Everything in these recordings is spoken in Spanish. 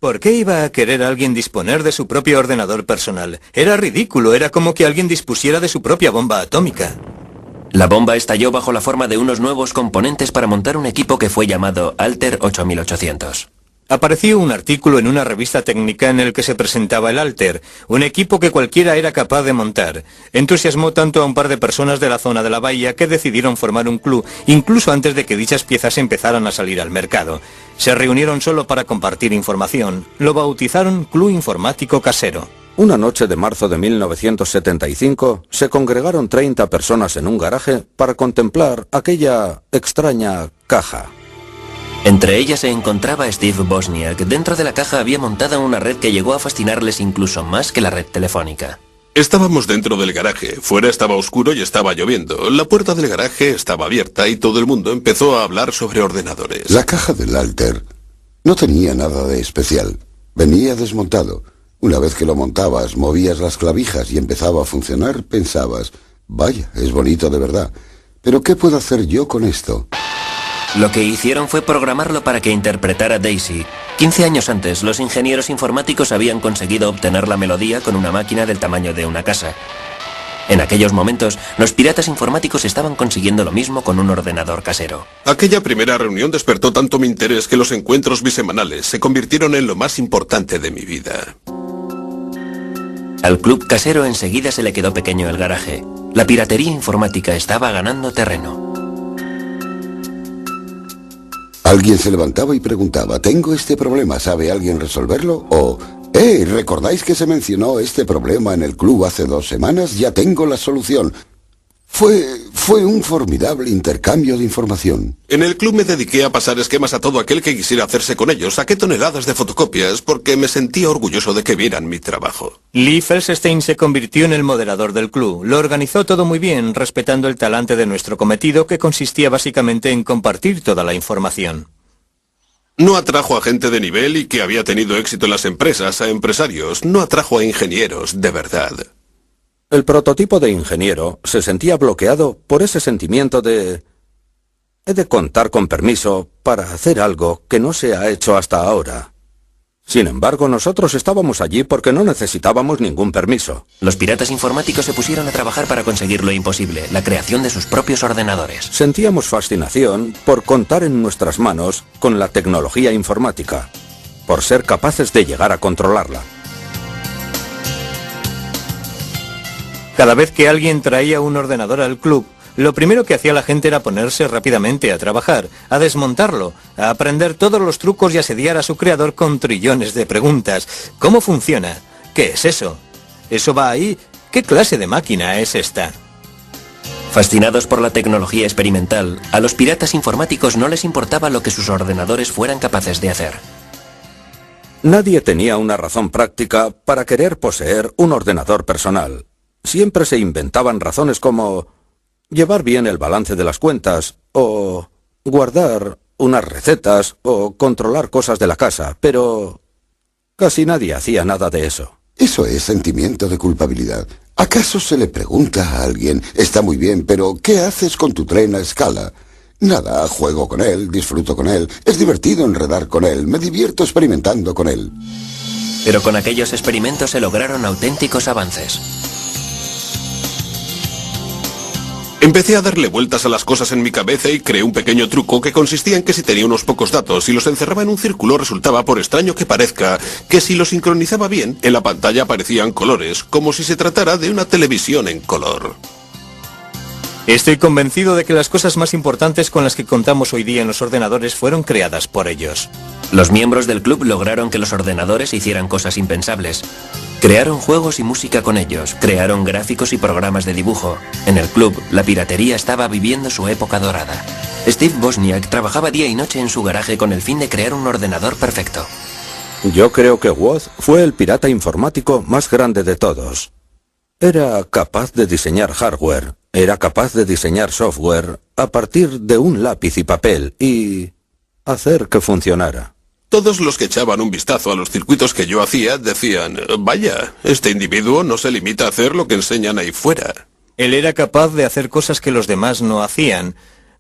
¿Por qué iba a querer alguien disponer de su propio ordenador personal? Era ridículo, era como que alguien dispusiera de su propia bomba atómica. La bomba estalló bajo la forma de unos nuevos componentes para montar un equipo que fue llamado Altair 8800. Apareció un artículo en una revista técnica en el que se presentaba el Altair, un equipo que cualquiera era capaz de montar. Entusiasmó tanto a un par de personas de la zona de la bahía que decidieron formar un club, incluso antes de que dichas piezas empezaran a salir al mercado. Se reunieron solo para compartir información. Lo bautizaron Club Informático Casero. Una noche de marzo de 1975, se congregaron 30 personas en un garaje para contemplar aquella extraña caja. Entre ellas se encontraba Steve Wozniak. Dentro de la caja había montada una red que llegó a fascinarles incluso más que la red telefónica. Estábamos dentro del garaje. Fuera estaba oscuro y estaba lloviendo. La puerta del garaje estaba abierta y todo el mundo empezó a hablar sobre ordenadores. La caja del Altair no tenía nada de especial. Venía desmontado. Una vez que lo montabas, movías las clavijas y empezaba a funcionar, pensabas, vaya, es bonito de verdad. Pero ¿qué puedo hacer yo con esto? Lo que hicieron fue programarlo para que interpretara Daisy. 15 años antes, los ingenieros informáticos habían conseguido obtener la melodía con una máquina del tamaño de una casa. En aquellos momentos, los piratas informáticos estaban consiguiendo lo mismo con un ordenador casero. Aquella primera reunión despertó tanto mi interés que los encuentros bisemanales se convirtieron en lo más importante de mi vida. Al club casero enseguida se le quedó pequeño el garaje. La piratería informática estaba ganando terreno. Alguien se levantaba y preguntaba, ¿tengo este problema? ¿Sabe alguien resolverlo? O, ¿recordáis que se mencionó este problema en el club hace 2 semanas? Ya tengo la solución. Fue un formidable intercambio de información. En el club me dediqué a pasar esquemas a todo aquel que quisiera hacerse con ellos. Saqué toneladas de fotocopias porque me sentía orgulloso de que vieran mi trabajo. Lee Felsenstein se convirtió en el moderador del club. Lo organizó todo muy bien, respetando el talante de nuestro cometido, que consistía básicamente en compartir toda la información. No atrajo a gente de nivel y que había tenido éxito en las empresas, a empresarios. No atrajo a ingenieros, de verdad. El prototipo de ingeniero se sentía bloqueado por ese sentimiento de... He de contar con permiso para hacer algo que no se ha hecho hasta ahora. Sin embargo, nosotros estábamos allí porque no necesitábamos ningún permiso. Los piratas informáticos se pusieron a trabajar para conseguir lo imposible, la creación de sus propios ordenadores. Sentíamos fascinación por contar en nuestras manos con la tecnología informática, por ser capaces de llegar a controlarla. Cada vez que alguien traía un ordenador al club, lo primero que hacía la gente era ponerse rápidamente a trabajar, a desmontarlo, a aprender todos los trucos y asediar a su creador con trillones de preguntas. ¿Cómo funciona? ¿Qué es eso? ¿Eso va ahí? ¿Qué clase de máquina es esta? Fascinados por la tecnología experimental, a los piratas informáticos no les importaba lo que sus ordenadores fueran capaces de hacer. Nadie tenía una razón práctica para querer poseer un ordenador personal. Siempre se inventaban razones como llevar bien el balance de las cuentas, o guardar unas recetas, o controlar cosas de la casa, pero casi nadie hacía nada de eso. Eso es sentimiento de culpabilidad. ¿Acaso se le pregunta a alguien, está muy bien, pero ¿qué haces con tu tren a escala? Nada, juego con él, disfruto con él, es divertido enredar con él, me divierto experimentando con él. Pero con aquellos experimentos se lograron auténticos avances. Empecé a darle vueltas a las cosas en mi cabeza y creé un pequeño truco que consistía en que si tenía unos pocos datos y los encerraba en un círculo, resultaba, por extraño que parezca, que si lo sincronizaba bien, en la pantalla aparecían colores, como si se tratara de una televisión en color. Estoy convencido de que las cosas más importantes con las que contamos hoy día en los ordenadores fueron creadas por ellos. Los miembros del club lograron que los ordenadores hicieran cosas impensables. Crearon juegos y música con ellos, crearon gráficos y programas de dibujo. En el club, la piratería estaba viviendo su época dorada. Steve Wozniak trabajaba día y noche en su garaje con el fin de crear un ordenador perfecto. Yo creo que Woz fue el pirata informático más grande de todos. Era capaz de diseñar hardware, era capaz de diseñar software a partir de un lápiz y papel y hacer que funcionara. Todos los que echaban un vistazo a los circuitos que yo hacía decían, vaya, este individuo no se limita a hacer lo que enseñan ahí fuera. Él era capaz de hacer cosas que los demás no hacían.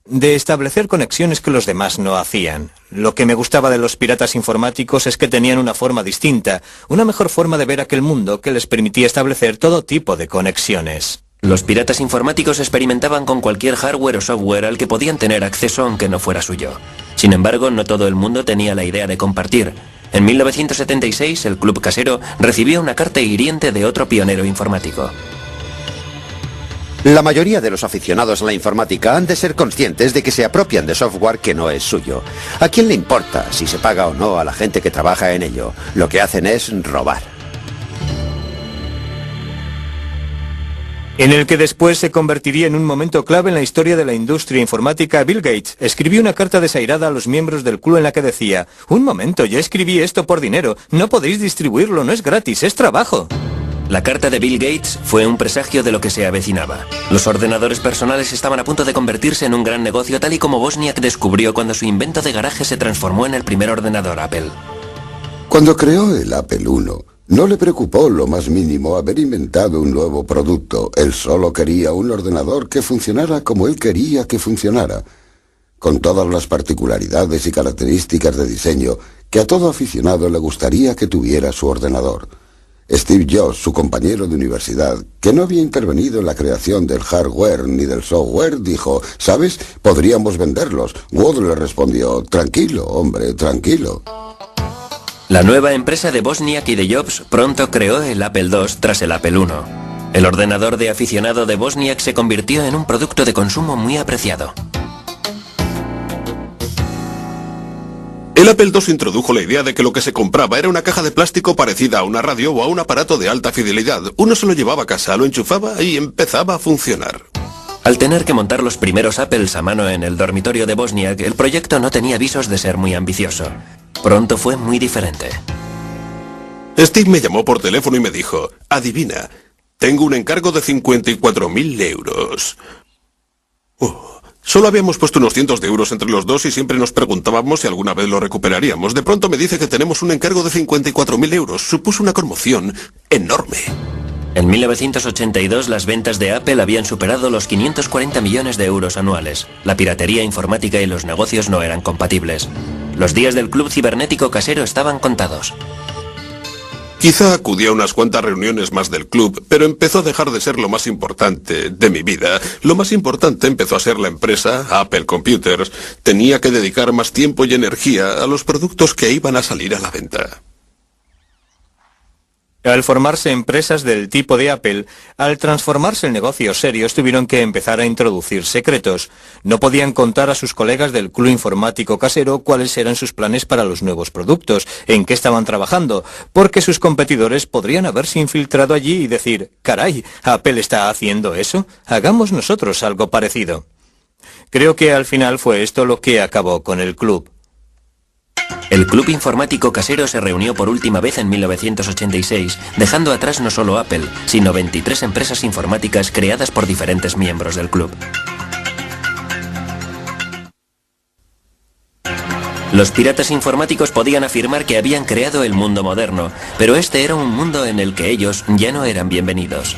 de establecer conexiones que los demás no hacían. Lo que me gustaba de los piratas informáticos es que tenían una forma distinta, una mejor forma de ver aquel mundo que les permitía establecer todo tipo de conexiones. Los piratas informáticos experimentaban con cualquier hardware o software al que podían tener acceso aunque no fuera suyo. Sin embargo, no todo el mundo tenía la idea de compartir. En 1976, el Club Casero recibió una carta hiriente de otro pionero informático. La mayoría de los aficionados a la informática han de ser conscientes de que se apropian de software que no es suyo. ¿A quién le importa si se paga o no a la gente que trabaja en ello? Lo que hacen es robar. En el que después se convertiría en un momento clave en la historia de la industria informática, Bill Gates escribió una carta desairada a los miembros del club en la que decía: «Un momento, ya escribí esto por dinero, no podéis distribuirlo, no es gratis, es trabajo». La carta de Bill Gates fue un presagio de lo que se avecinaba. Los ordenadores personales estaban a punto de convertirse en un gran negocio, tal y como Wozniak descubrió cuando su invento de garaje se transformó en el primer ordenador Apple. Cuando creó el Apple I, no le preocupó lo más mínimo haber inventado un nuevo producto. Él solo quería un ordenador que funcionara como él quería que funcionara, con todas las particularidades y características de diseño que a todo aficionado le gustaría que tuviera su ordenador. Steve Jobs, su compañero de universidad, que no había intervenido en la creación del hardware ni del software, dijo: «¿Sabes? Podríamos venderlos». Wood le respondió: «Tranquilo, hombre, tranquilo». La nueva empresa de Wozniak y de Jobs pronto creó el Apple II tras el Apple I. El ordenador de aficionado de Wozniak se convirtió en un producto de consumo muy apreciado. El Apple II introdujo la idea de que lo que se compraba era una caja de plástico parecida a una radio o a un aparato de alta fidelidad. Uno se lo llevaba a casa, lo enchufaba y empezaba a funcionar. Al tener que montar los primeros Apples a mano en el dormitorio de Wozniak, el proyecto no tenía visos de ser muy ambicioso. Pronto fue muy diferente. Steve me llamó por teléfono y me dijo: «Adivina, tengo un encargo de 54.000 euros». Solo habíamos puesto unos cientos de euros entre los dos y siempre nos preguntábamos si alguna vez lo recuperaríamos. De pronto me dice que tenemos un encargo de 54.000 euros. Supuso una conmoción enorme. En 1982 las ventas de Apple habían superado los 540 millones de euros anuales. La piratería informática y los negocios no eran compatibles. Los días del club cibernético casero estaban contados. Quizá acudí a unas cuantas reuniones más del club, pero empezó a dejar de ser lo más importante de mi vida. Lo más importante empezó a ser la empresa, Apple Computers. Tenía que dedicar más tiempo y energía a los productos que iban a salir a la venta. Al formarse empresas del tipo de Apple, al transformarse en negocios serios, tuvieron que empezar a introducir secretos. No podían contar a sus colegas del club informático casero cuáles eran sus planes para los nuevos productos, en qué estaban trabajando, porque sus competidores podrían haberse infiltrado allí y decir: «Caray, ¿Apple está haciendo eso? Hagamos nosotros algo parecido». Creo que al final fue esto lo que acabó con el club. El club informático casero se reunió por última vez en 1986, dejando atrás no solo Apple, sino 23 empresas informáticas creadas por diferentes miembros del club. Los piratas informáticos podían afirmar que habían creado el mundo moderno, pero este era un mundo en el que ellos ya no eran bienvenidos.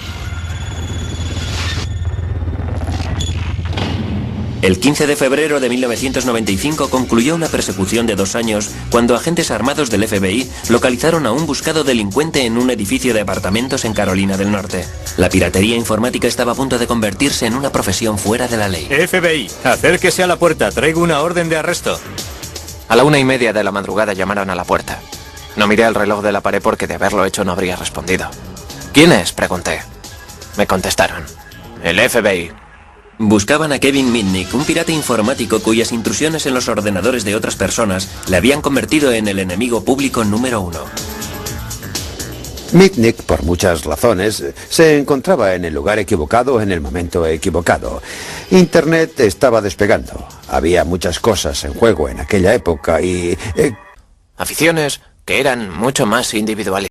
El 15 de febrero de 1995 concluyó una persecución de 2 años cuando agentes armados del FBI localizaron a un buscado delincuente en un edificio de apartamentos en Carolina del Norte. La piratería informática estaba a punto de convertirse en una profesión fuera de la ley. FBI, acérquese a la puerta, traigo una orden de arresto. A la 1:30 de la madrugada llamaron a la puerta. No miré el reloj de la pared porque de haberlo hecho no habría respondido. ¿Quién es?, pregunté. Me contestaron: el FBI. Buscaban a Kevin Mitnick, un pirata informático cuyas intrusiones en los ordenadores de otras personas le habían convertido en el enemigo público número 1. Mitnick, por muchas razones, se encontraba en el lugar equivocado en el momento equivocado. Internet estaba despegando. Había muchas cosas en juego en aquella época y... Aficiones que eran mucho más individuales.